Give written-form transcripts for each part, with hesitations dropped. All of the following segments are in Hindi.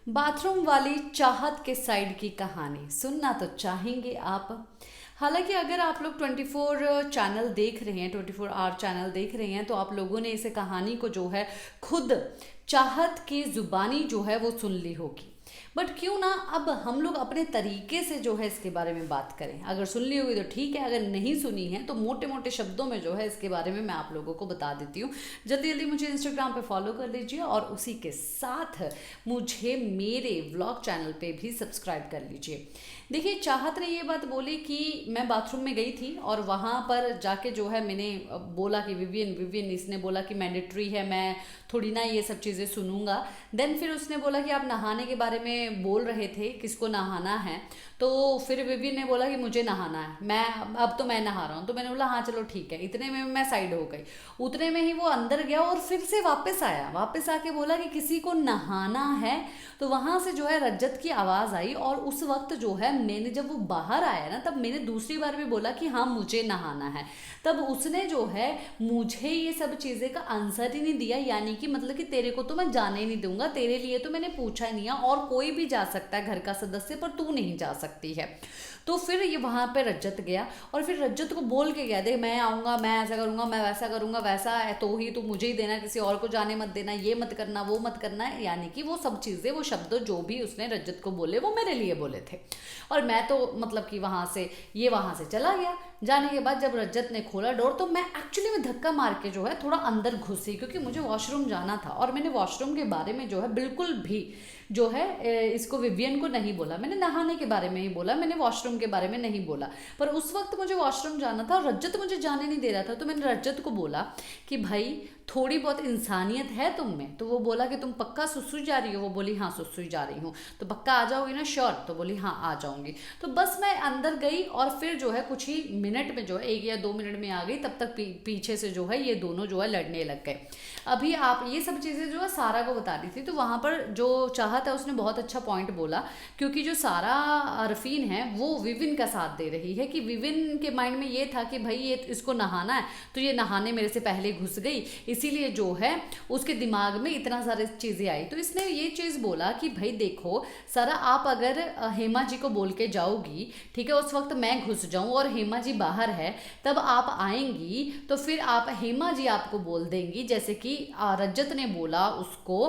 बाथरूम वाली चाहत के साइड की कहानी सुनना तो चाहेंगे आप। हालांकि अगर आप लोग 24 चैनल देख रहे हैं, 24 आवर चैनल देख रहे हैं, तो आप लोगों ने इस कहानी को जो है खुद चाहत की जुबानी जो है वो सुन ली होगी। बट क्यों ना अब हम लोग अपने तरीके से जो है इसके बारे में बात करें। अगर सुन ली होगी तो ठीक है, अगर नहीं सुनी है तो मोटे मोटे शब्दों में जो है इसके बारे में मैं आप लोगों को बता देती हूँ। जल्दी जल्दी मुझे इंस्टाग्राम पे फॉलो कर लीजिए और उसी के साथ मुझे मेरे व्लॉग चैनल पे भी सब्सक्राइब कर लीजिए। देखिए, चाहत ने ये बात बोली कि मैं बाथरूम में गई थी और वहाँ पर जाके जो है मैंने बोला कि विवियन विवियन, इसने बोला कि मैंडेटरी है, मैं थोड़ी ना ये सब चीज़ें सुनूंगा। देन फिर उसने बोला कि आप नहाने के बारे में बोल रहे थे, किसको नहाना है। तो फिर विवियन ने बोला कि मुझे नहाना है, मैं अब तो मैं नहा रहा हूँ। तो मैंने बोला हाँ चलो ठीक है। इतने में मैं साइड हो गई। उतने में ही वो अंदर गया और फिर से वापस आया। वापस आके बोला कि किसी को नहाना है। तो वहाँ से जो है रज्जत की आवाज़ आई और उस वक्त जो है मैंने, जब वो बाहर आया ना, तब मैंने दूसरी बार भी बोला कि हाँ मुझे नहाना है। तब उसने जो है मुझे ये सब चीज़ें का आंसर ही नहीं दिया, यानी कि मतलब कि तेरे को तो मैं जाने ही नहीं दूंगा, तेरे लिए तो मैंने पूछा ही नहीं है, और कोई भी जा सकता है घर का सदस्य, पर तू नहीं जा सकती है। तो फिर ये वहाँ पे रज्जत गया और फिर रज्जत को बोल के गया, देख मैं आऊँगा, मैं ऐसा करूँगा, मैं वैसा करूँगा, वैसा है तो ही तू मुझे ही देना, किसी और को जाने मत देना, ये मत करना, वो मत करना है। यानी कि वो सब चीज़ें, वो शब्द जो भी उसने रज्जत को बोले वो मेरे लिए बोले थे। और मैं तो मतलब कि वहाँ से चला गया। जाने के बाद जब रज्जत ने खोला डोर, तो मैं एक्चुअली में धक्का मार के जो है थोड़ा अंदर घुसी, क्योंकि मुझे वॉशरूम जाना था। और मैंने वॉशरूम के बारे में जो है बिल्कुल भी जो है इसको विवियन को नहीं बोला। मैंने नहाने के बारे में ही बोला, मैंने वॉशरूम के बारे में नहीं बोला। पर उस वक्त मुझे वॉशरूम जाना था और रज्जत मुझे जाने नहीं दे रहा था। तो मैंने रज्जत को बोला कि भाई थोड़ी बहुत इंसानियत है तुम में। तो वो बोला कि तुम पक्का सुसुई जा रही हो। वो बोली हाँ सुसुई जा रही हूँ। तो पक्का आ जाओगी ना, श्योर? तो बोली हाँ आ जाऊंगी। तो बस मैं अंदर गई और फिर जो है कुछ ही मिनट में जो है 1 या 2 मिनट में आ गई। तब तक पीछे से जो है ये दोनों जो है लड़ने लग गए। अभी आप ये सब चीज़ें जो है सारा को बता रही थी, तो वहाँ पर जो चाहत है उसने बहुत अच्छा पॉइंट बोला, क्योंकि जो सारा अरफीन है वो विविन का साथ दे रही है कि विविन के माइंड में ये था कि भाई ये इसको नहाना है, तो ये नहाने मेरे से पहले घुस गई, इसीलिए जो है उसके दिमाग में इतना सारी चीज़ें आई। तो इसने ये चीज़ बोला कि भाई देखो सारा, आप अगर हेमा जी को बोल के जाओगी, ठीक है, उस वक्त मैं घुस जाऊं और हेमा जी बाहर है, तब आप आएंगी तो फिर आप हेमा जी आपको बोल देंगी, जैसे कि रज्जत ने बोला उसको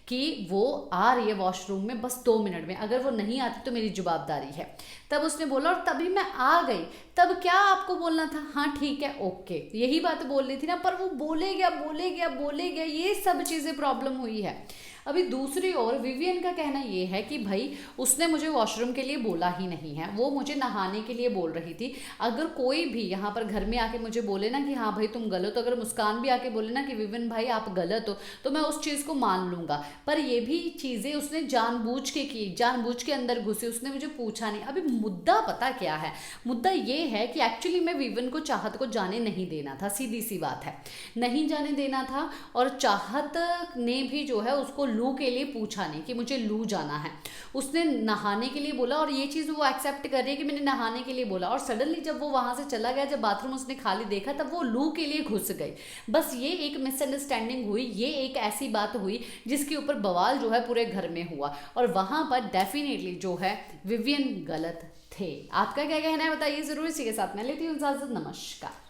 कि वो आ रही है वॉशरूम में बस 2 मिनट में, अगर वो नहीं आती तो मेरी जवाबदारी है। तब उसने बोला और तभी मैं आ गई। तब क्या आपको बोलना था? हाँ ठीक है, ओके, यही बात बोलनी थी ना। पर वो बोले गया, ये सब चीज़ें प्रॉब्लम हुई है। अभी दूसरी ओर विवियन का कहना ये है कि भाई उसने मुझे वॉशरूम के लिए बोला ही नहीं है, वो मुझे नहाने के लिए बोल रही थी। अगर कोई भी यहाँ पर घर में आके मुझे बोले ना कि हाँ भाई तुम गलत हो, अगर मुस्कान भी आके बोले ना कि विवियन भाई आप गलत हो, तो मैं उस चीज़ को मान लूँगा। पर ये भी चीज़ें उसने जानबूझ के की, जानबूझ के अंदर घुसी, उसने मुझे पूछा नहीं। अभी मुद्दा पता क्या है? मुद्दा ये है कि एक्चुअली मैं विवियन को, चाहत को जाने नहीं देना था, सीधी सी बात है, नहीं जाने देना था। और चाहत ने भी जो है उसको लू के लिए पूछा नहीं कि मुझे लू जाना है, उसने नहाने के लिए बोला। और ये चीज़ वो एक्सेप्ट कर रही है कि मैंने नहाने के लिए बोला। और सडनली जब वो वहाँ से चला गया, जब बाथरूम उसने खाली देखा, तब वो लू के लिए घुस गई। बस ये एक मिसअंडरस्टैंडिंग हुई, ये एक ऐसी बात हुई जिसके ऊपर बवाल जो है पूरे घर में हुआ। और वहाँ पर डेफिनेटली जो है विवियन गलत थे। आपका क्या कहना है बताइए ज़रूर। इसी के साथ मैं लेती हूँ इजाज़त। नमस्कार।